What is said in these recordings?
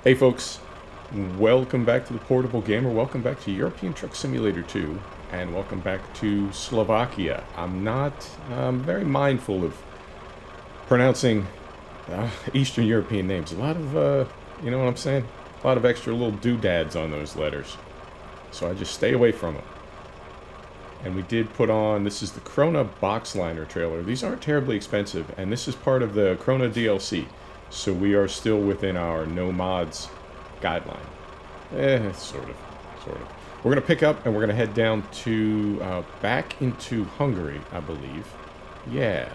Hey folks, welcome back to the Portable Gamer, welcome back to European Truck Simulator 2, and welcome back to Slovakia. I'm not very mindful of pronouncing Eastern European names. A lot of, you know what I'm saying? A lot of extra little doodads on those letters. So I just stay away from them. And we did put on, this is the Krona Boxliner trailer. These aren't terribly expensive, and this is part of the Krona DLC. So we are still within our no mods guideline. Sort of. We're going to pick up and we're going to head down to, back into Hungary, I believe. Yeah.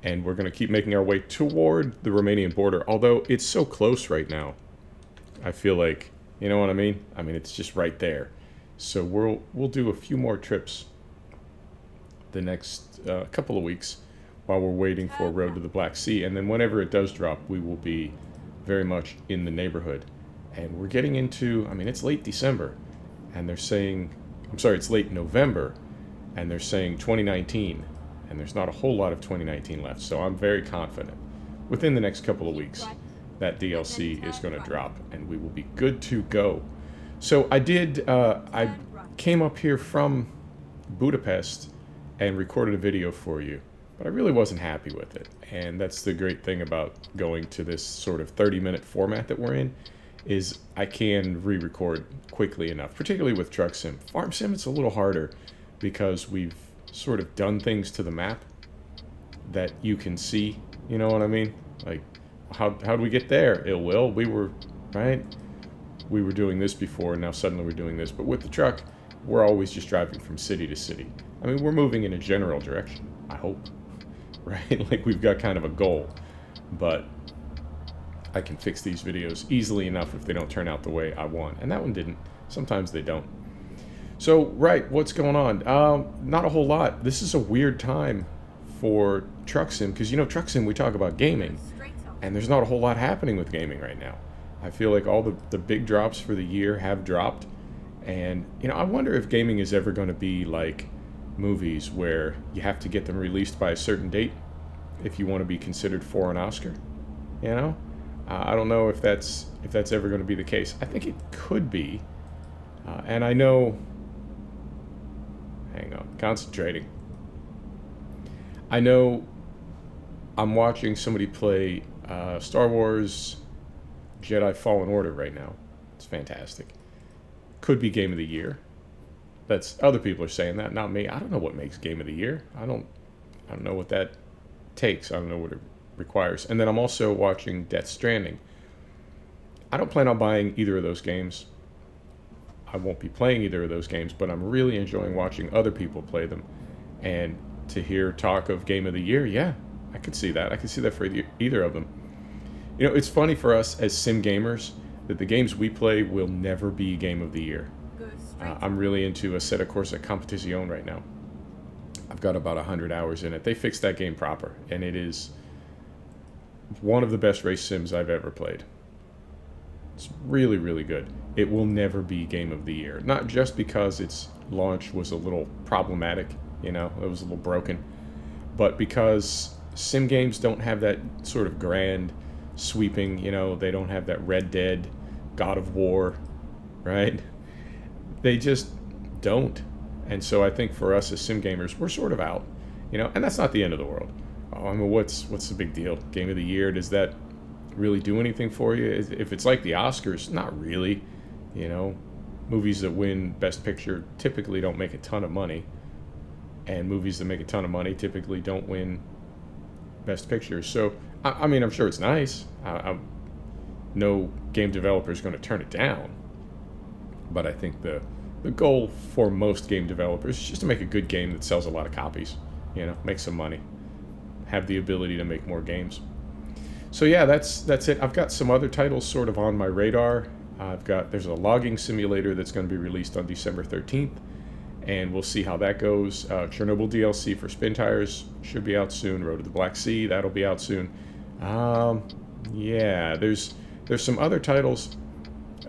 And we're going to keep making our way toward the Romanian border, although it's so close right now. I feel like, you know what I mean? I mean, it's just right there. So we'll do a few more trips the next couple of weeks while we're waiting for a road to the Black Sea. And then whenever it does drop, we will be very much in the neighborhood. And we're getting into, I mean, it's late December, and they're saying, I'm sorry, it's late November, and they're saying 2019, and there's not a whole lot of 2019 left. So I'm very confident within the next couple of weeks that DLC is going to drop, and we will be good to go. So I came up here from Budapest and recorded a video for you, but I really wasn't happy with it. And that's the great thing about going to this sort of 30-minute format that we're in, is I can re-record quickly enough, particularly with Truck Sim. Farm Sim, it's a little harder because we've sort of done things to the map that you can see, you know what I mean? Like, how'd we get there? Ill will, we were doing this before, and now suddenly we're doing this. But with the truck, we're always just driving from city to city. I mean, we're moving in a general direction, I hope, right? Like, we've got kind of a goal, but I can fix these videos easily enough if they don't turn out the way I want. And that one didn't. Sometimes they don't. So, right, what's going on? Not a whole lot. This is a weird time for Truck Sim, because, you know, Truck Sim, we talk about gaming, and there's not a whole lot happening with gaming right now. I feel like all the big drops for the year have dropped. And, you know, I wonder if gaming is ever going to be like movies where you have to get them released by a certain date if you want to be considered for an Oscar. You know? I don't know if that's ever going to be the case. I think it could be. And I know... Hang on. Concentrating. I know I'm watching somebody play Star Wars Jedi Fallen Order right now. It's fantastic. Could be game of the year. That's other people are saying that, not me. I don't know what makes game of the year. I don't know what that takes. I don't know what it requires. And then I'm also watching Death Stranding. I don't plan on buying either of those games. I won't be playing either of those games, but I'm really enjoying watching other people play them. And to hear talk of game of the year, yeah, I could see that. I could see that for either of them. You know, it's funny for us as sim gamers that the games we play will never be game of the year. I'm really into Assetto Corsa Competizione right now. I've got about 100 hours in it. They fixed that game proper, and it is one of the best race sims I've ever played. It's really, really good. It will never be game of the year. Not just because its launch was a little problematic, you know, it was a little broken, but because sim games don't have that sort of grand sweeping, you know, they don't have that Red Dead, God of War, right? They just don't. And so I think for us as sim gamers, we're sort of out, you know, and that's not the end of the world. Oh, I mean, what's the big deal? Game of the year, does that really do anything for you? If it's like the Oscars, not really, you know. Movies that win Best Picture typically don't make a ton of money, and movies that make a ton of money typically don't win Best Picture. So, I mean, I'm sure it's nice. No game developer is going to turn it down. But I think the goal for most game developers is just to make a good game that sells a lot of copies. You know, make some money. Have the ability to make more games. So yeah, that's it. I've got some other titles sort of on my radar. There's a logging simulator that's going to be released on December 13th. And we'll see how that goes. Chernobyl DLC for Spin Tires should be out soon. Road to the Black Sea, that'll be out soon. Yeah, there's some other titles.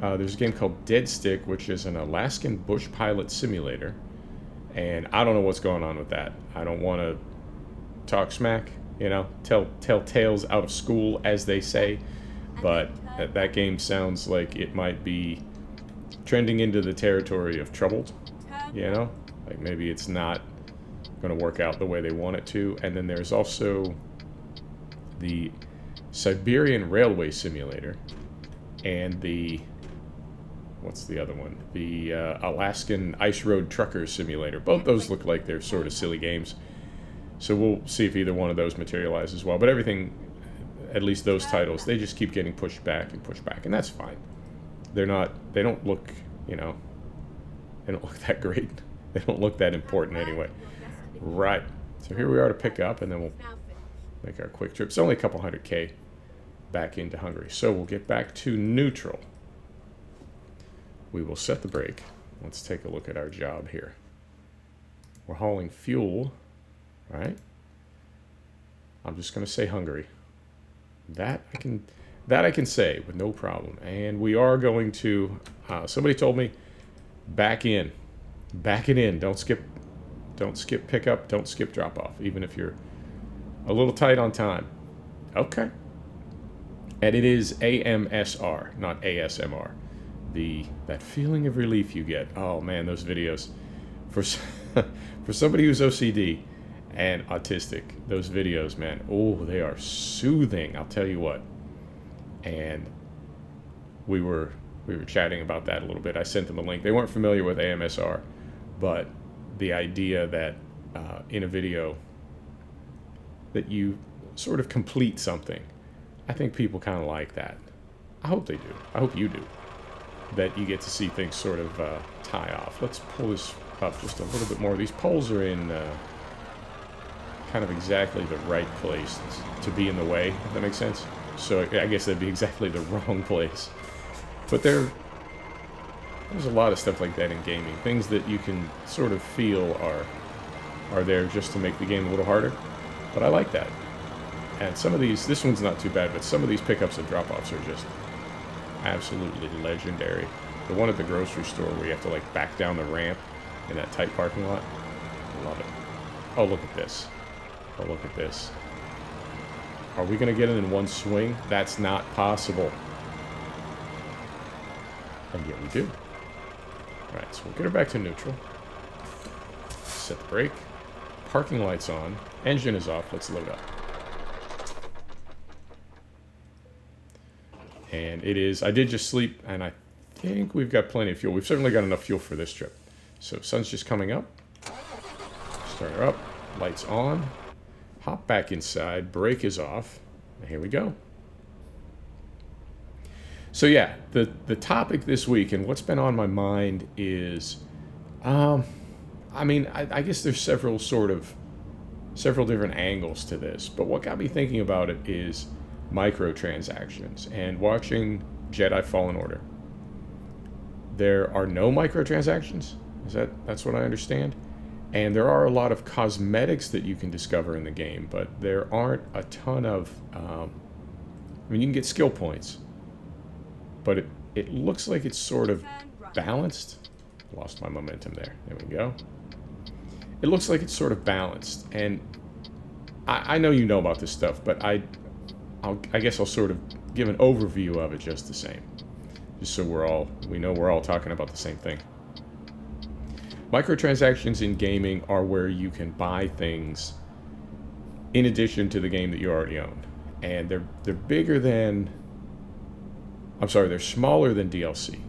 There's a game called Dead Stick, which is an Alaskan bush pilot simulator. And I don't know what's going on with that. I don't want to talk smack, you know, tell tales out of school, as they say. but that game sounds like it might be trending into the territory of troubled, you know? Like maybe it's not going to work out the way they want it to. And then there's also the Siberian Railway Simulator and the, what's the other one? The Alaskan Ice Road Trucker Simulator. Both those look like they're sort of silly games. So we'll see if either one of those materialize as well. But everything, at least those titles, they just keep getting pushed back, and that's fine. They don't look, you know, they don't look that great. They don't look that important anyway. Right. So here we are to pick up, and then we'll make our quick trip. It's only a couple 100K back into Hungary. So we'll get back to neutral. We will set the brake. Let's take a look at our job here. We're hauling fuel, right? I'm just going to say Hungary. That I can say with no problem. And we are going to, somebody told me, back it in. Don't skip pickup, don't skip drop off, even if you're a little tight on time. Okay. And it is AMSR, not ASMR. That feeling of relief you get. Oh man, those videos. For somebody who's OCD and autistic, those videos, man, oh, they are soothing, I'll tell you what. And we were chatting about that a little bit. I sent them a link. They weren't familiar with AMSR, but the idea that in a video that you sort of complete something, I think people kind of like that. I hope they do. I hope you do. That you get to see things sort of tie off. Let's pull this up just a little bit more. These poles are in kind of exactly the right place to be in the way, if that makes sense. So I guess that'd be exactly the wrong place. But there's a lot of stuff like that in gaming. Things that you can sort of feel are there just to make the game a little harder. But I like that. And some of these, this one's not too bad, but some of these pickups and drop-offs are just absolutely legendary. The one at the grocery store where you have to like back down the ramp in that tight parking lot. I love it. Oh, look at this. Oh, look at this. Are we going to get it in one swing? That's not possible. And yet we do. Alright, so we'll get her back to neutral. Set the brake. Parking lights on. Engine is off. Let's load up. And it is, I did just sleep, and I think we've got plenty of fuel. We've certainly got enough fuel for this trip. So sun's just coming up. Start her up. Lights on. Hop back inside. Brake is off. And here we go. So yeah, the topic this week and what's been on my mind is, I mean, I guess there's several different angles to this, but what got me thinking about it is microtransactions and watching Jedi Fallen Order. There are no microtransactions. That's what I understand? And there are a lot of cosmetics that you can discover in the game, but there aren't a ton of, I mean, you can get skill points, but it looks like it's sort of balanced. Lost my momentum there. There we go. It looks like it's sort of balanced, and I know you know about this stuff, but I guess I'll sort of give an overview of it just the same, just so we know we're all talking about the same thing. Microtransactions in gaming are where you can buy things in addition to the game that you already own, and they're bigger than, I'm sorry, they're smaller than DLC.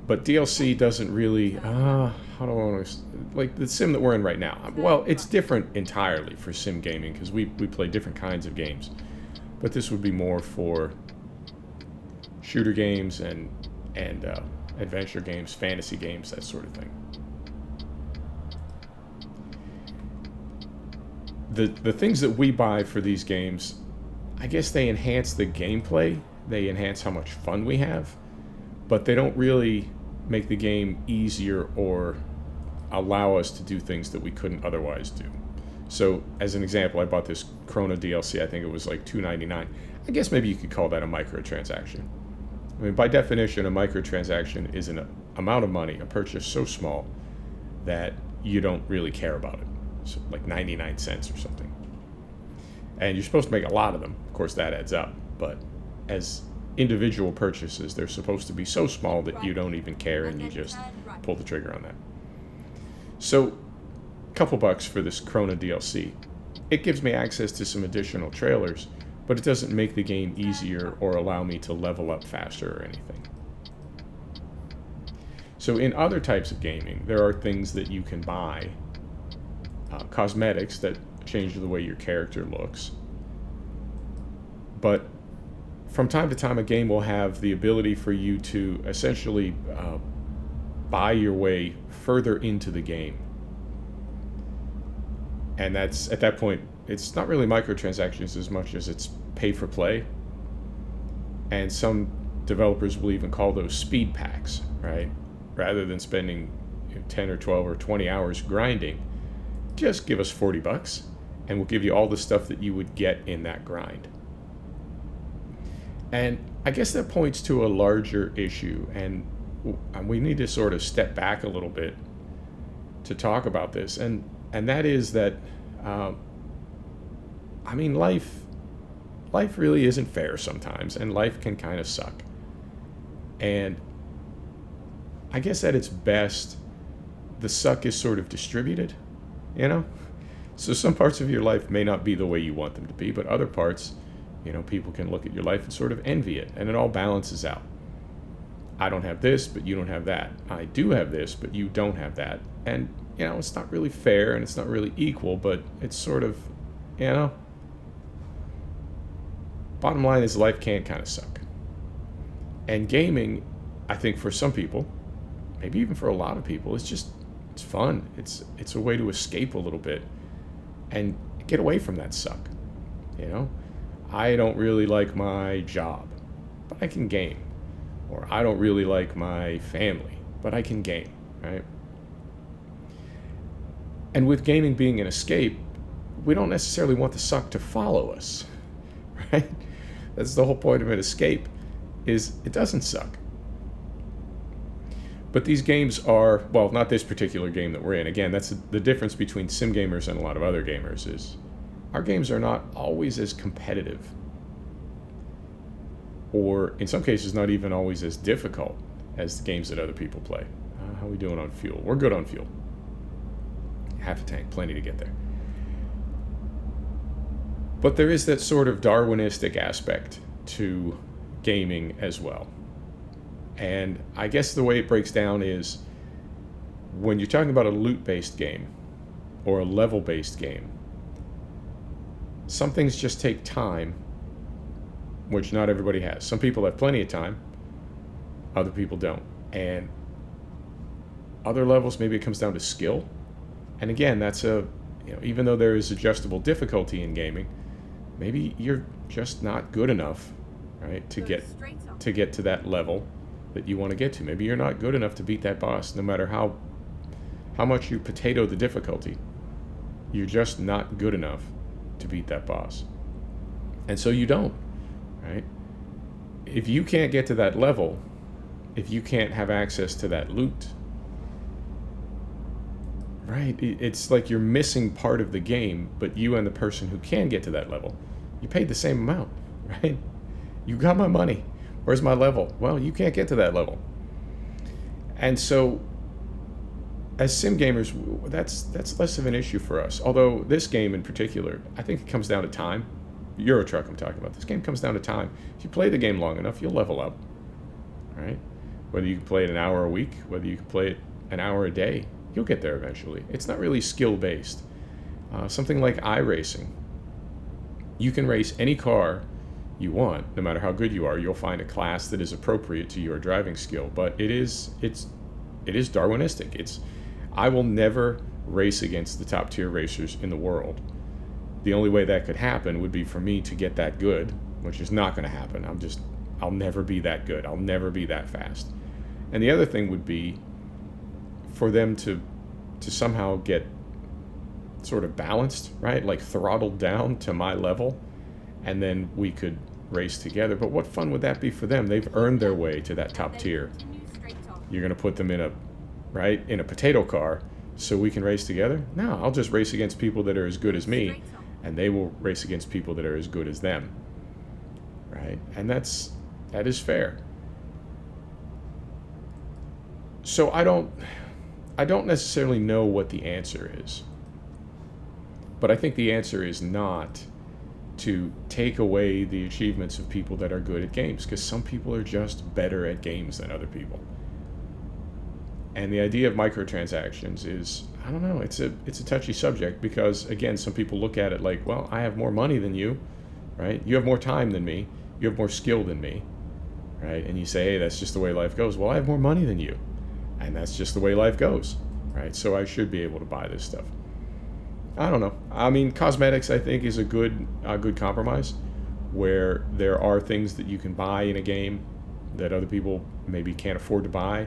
But DLC doesn't really, how do I want to, like the sim that we're in right now. Well, it's different entirely for sim gaming because we play different kinds of games. But this would be more for shooter games and adventure games, fantasy games, that sort of thing. The things that we buy for these games, I guess they enhance the gameplay. They enhance how much fun we have. But they don't really make the game easier or allow us to do things that we couldn't otherwise do. So, as an example, I bought this Chrono DLC. I think it was like $2.99. I guess maybe you could call that a microtransaction. I mean, by definition, a microtransaction is an amount of money, a purchase so small that you don't really care about it. So, like 99 cents or something. And you're supposed to make a lot of them. Of course, that adds up. But as individual purchases. They're supposed to be so small that you don't even care and you just pull the trigger on that. So, a couple bucks for this Krona DLC. It gives me access to some additional trailers, but it doesn't make the game easier or allow me to level up faster or anything. So in other types of gaming, there are things that you can buy, cosmetics that change the way your character looks. But from time to time, a game will have the ability for you to essentially buy your way further into the game. And that's, at that point, it's not really microtransactions as much as it's pay for play. And some developers will even call those speed packs, right? Rather than spending 10 or 12 or 20 hours grinding, just give us 40 bucks and we'll give you all the stuff that you would get in that grind. And I guess that points to a larger issue, and we need to sort of step back a little bit to talk about this. And that is that, I mean, life really isn't fair sometimes, and life can kind of suck. And I guess at its best, the suck is sort of distributed, you know? So some parts of your life may not be the way you want them to be, but other parts, you know, people can look at your life and sort of envy it, and it all balances out. I don't have this, but you don't have that. I do have this, but you don't have that. And, you know, it's not really fair and it's not really equal, but it's sort of, you know, bottom line is life can kind of suck. And gaming, I think for some people, maybe even for a lot of people, it's fun. It's a way to escape a little bit and get away from that suck. You know, I don't really like my job, but I can game. Or I don't really like my family, but I can game, right? And with gaming being an escape, we don't necessarily want the suck to follow us, right? That's the whole point of an escape, is it doesn't suck. But these games are, well, not this particular game that we're in. Again, that's the difference between sim gamers and a lot of other gamers, is our games are not always as competitive, or in some cases not even always as difficult as the games that other people play. How are we doing on fuel? We're good on fuel. Half a tank, plenty to get there. But there is that sort of Darwinistic aspect to gaming as well. And I guess the way it breaks down is when you're talking about a loot-based game or a level-based game, some things just take time, which not everybody has. Some people have plenty of time, other people don't. And other levels, maybe it comes down to skill. And again, that's even though there is adjustable difficulty in gaming, maybe you're just not good enough, right, to get to that level that you want to get to. Maybe you're not good enough to beat that boss, no matter how much you potato the difficulty. You're just not good enough to beat that boss. And so you don't, right? If you can't get to that level, if you can't have access to that loot, right, it's like you're missing part of the game, but you and the person who can get to that level, you paid the same amount, right? You got my money. Where's my level? Well, you can't get to that level. And so, as sim gamers, that's less of an issue for us. Although this game in particular, I think it comes down to time. Euro Truck I'm talking about. This game comes down to time. If you play the game long enough, you'll level up, right? Whether you can play it an hour a week, whether you can play it an hour a day, you'll get there eventually. It's not really skill-based. Something like iRacing. You can race any car you want, no matter how good you are. You'll find a class that is appropriate to your driving skill. But it is Darwinistic. I will never race against the top tier racers in the world. The only way that could happen would be for me to get that good, which is not going to happen. I'll never be that good. I'll never be that fast. And the other thing would be for them to somehow get sort of balanced, right? Like throttled down to my level, and then we could race together. But what fun would that be for them? They've earned their way to that top tier. You're going to put them in a potato car so we can race together? No, I'll just race against people that are as good as me, and they will race against people that are as good as them, right? And that is fair. So I don't necessarily know what the answer is, but I think the answer is not to take away the achievements of people that are good at games, because some people are just better at games than other people. And the idea of microtransactions is, I don't know, it's a touchy subject, because again, some people look at it like, well, I have more money than you, right? You have more time than me, you have more skill than me, right? And you say, hey, that's just the way life goes. Well, I have more money than you, and that's just the way life goes, right? So I should be able to buy this stuff. I don't know. I mean, cosmetics, I think, is a good compromise, where there are things that you can buy in a game that other people maybe can't afford to buy,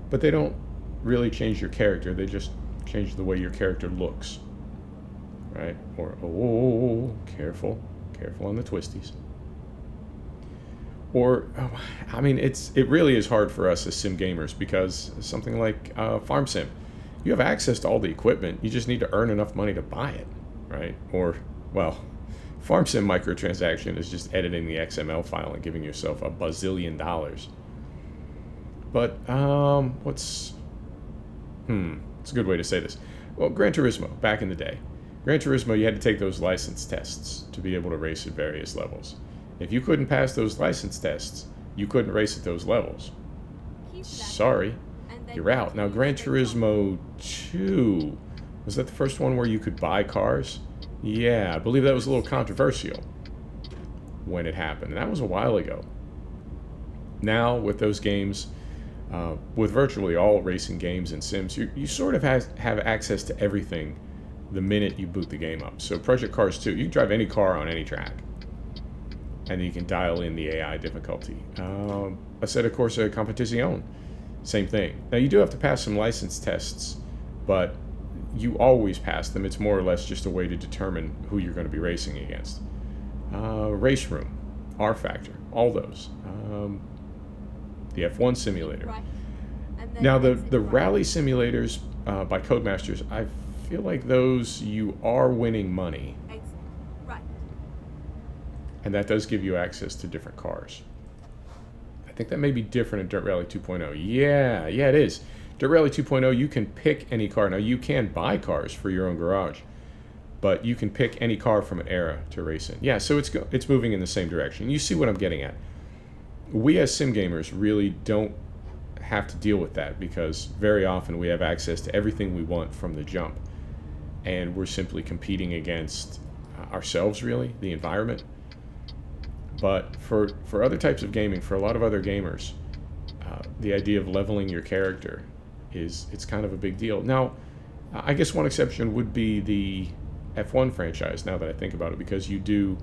but they don't really change your character. They just change the way your character looks, right? Or, oh, careful on the twisties. Or, I mean, it really is hard for us as sim gamers, because something like Farm Sim, you have access to all the equipment. You just need to earn enough money to buy it, right? Or, well, Farm Sim microtransaction is just editing the XML file and giving yourself a bazillion dollars. But it's a good way to say this. Well, Gran Turismo, back in the day. Gran Turismo, you had to take those license tests to be able to race at various levels. If you couldn't pass those license tests, you couldn't race at those levels. Sorry, you're out. Now, Gran Turismo 2, was that the first one where you could buy cars? Yeah, I believe that was a little controversial when it happened. And that was a while ago. Now, with those games, with virtually all racing games and sims, you sort of have access to everything the minute you boot the game up. So Project Cars 2, you can drive any car on any track, and you can dial in the AI difficulty. Assetto Corsa Competizione, same thing. Now, you do have to pass some license tests, but you always pass them. It's more or less just a way to determine who you're going to be racing against. Race Room, R Factor, all those. The F1 simulator. Right. Now, the rally simulators by Codemasters, I feel like those you are winning money. Right. And that does give you access to different cars. I think that may be different in Dirt Rally 2.0. Yeah, it is. Dirt Rally 2.0, you can pick any car. Now, you can buy cars for your own garage, but you can pick any car from an era to race in. Yeah, so it's moving in the same direction. You see what I'm getting at. We as sim gamers really don't have to deal with that, because very often we have access to everything we want from the jump, and we're simply competing against ourselves, really, the environment. But for other types of gaming, for a lot of other gamers, the idea of leveling your character it's kind of a big deal. Now, I guess one exception would be the F1 franchise, now that I think about it, because you do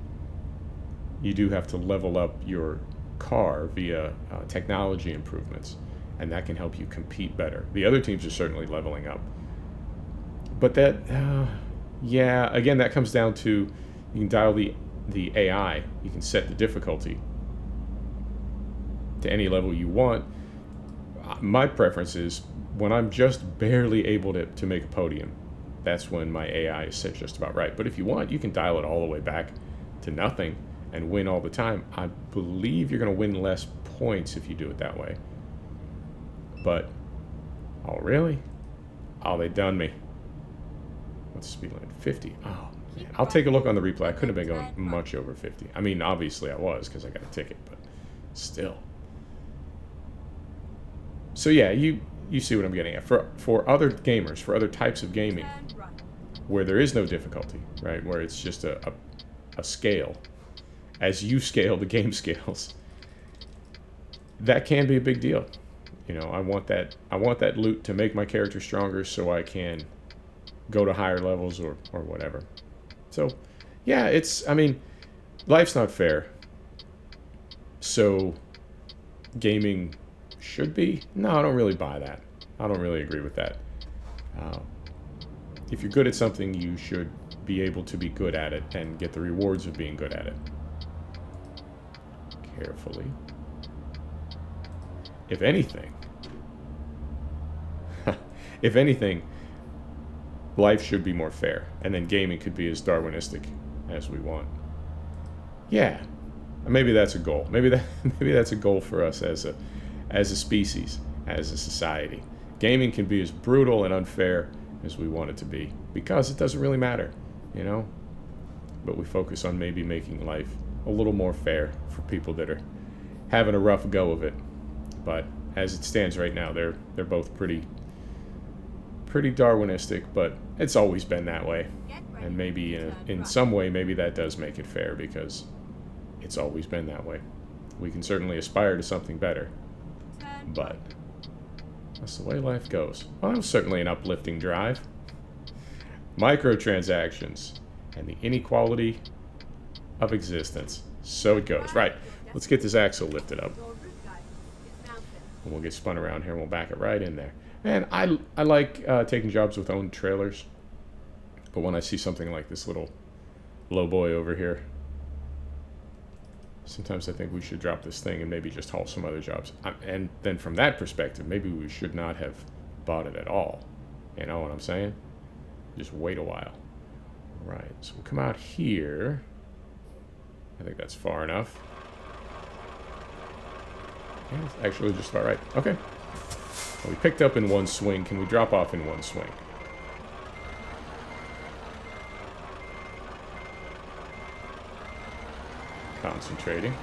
have to level up your car via technology improvements, and that can help you compete better. The other teams are certainly leveling up, but that again, that comes down to, you can dial the AI, you can set the difficulty to any level you want. My preference is when I'm just barely able to make a podium, that's when my AI is set just about right. But if you want, you can dial it all the way back to nothing and win all the time. I believe you're going to win less points if you do it that way. But, oh really? Oh, they done me. What's the speed limit? 50. Oh, man. I'll take a look on the replay. I couldn't have been going much over 50. I mean, obviously I was, because I got a ticket, but still. So yeah, you see what I'm getting at. For other gamers, for other types of gaming, where there is no difficulty, right? Where it's just a scale. As you scale, the game scales. That can be a big deal. You know, I want that loot to make my character stronger, so I can go to higher levels or whatever. So, yeah, I mean, life's not fair. So, gaming should be? No, I don't really buy that. I don't really agree with that. If you're good at something, you should be able to be good at it and get the rewards of being good at it. Carefully. If anything, life should be more fair, and then gaming could be as Darwinistic as we want. Yeah, Maybe that's a goal. Maybe that's a goal for us as a species, as a society. Gaming can be as brutal and unfair as we want it to be because it doesn't really matter, you know? But we focus on maybe making life a little more fair for people that are having a rough go of it. But as it stands right now, they're both pretty Darwinistic, but it's always been that way. And maybe in some way, maybe that does make it fair because it's always been that way. We can certainly aspire to something better, but that's the way life goes. Well, that was certainly an uplifting drive. Microtransactions and the inequality of existence. So it goes. Right, let's get this axle lifted up. And we'll get spun around here and we'll back it right in there. And I like taking jobs with owned trailers. But when I see something like this little low boy over here, sometimes I think we should drop this thing and maybe just haul some other jobs. And then from that perspective, maybe we should not have bought it at all. You know what I'm saying? Just wait a while. All right, so we'll come out here. I think that's far enough. Yeah, it's actually just about right. Okay. Well, we picked up in one swing. Can we drop off in one swing? Concentrating.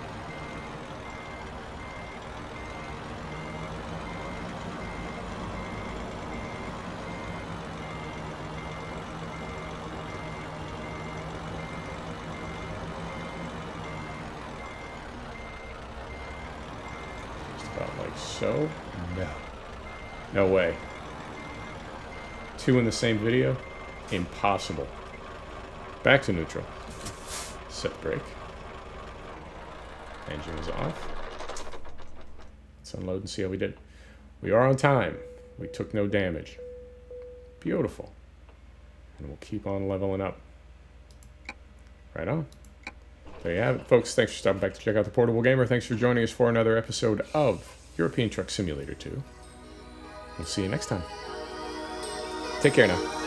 Just about like so. No. No way. Two in the same video? Impossible. Back to neutral. Set brake. Engine is off. Let's unload and see how we did. We are on time. We took no damage. Beautiful. And we'll keep on leveling up. Right on. There you have it, folks. Thanks for stopping back to check out The Portable Gamer. Thanks for joining us for another episode of European Truck Simulator 2. We'll see you next time. Take care now.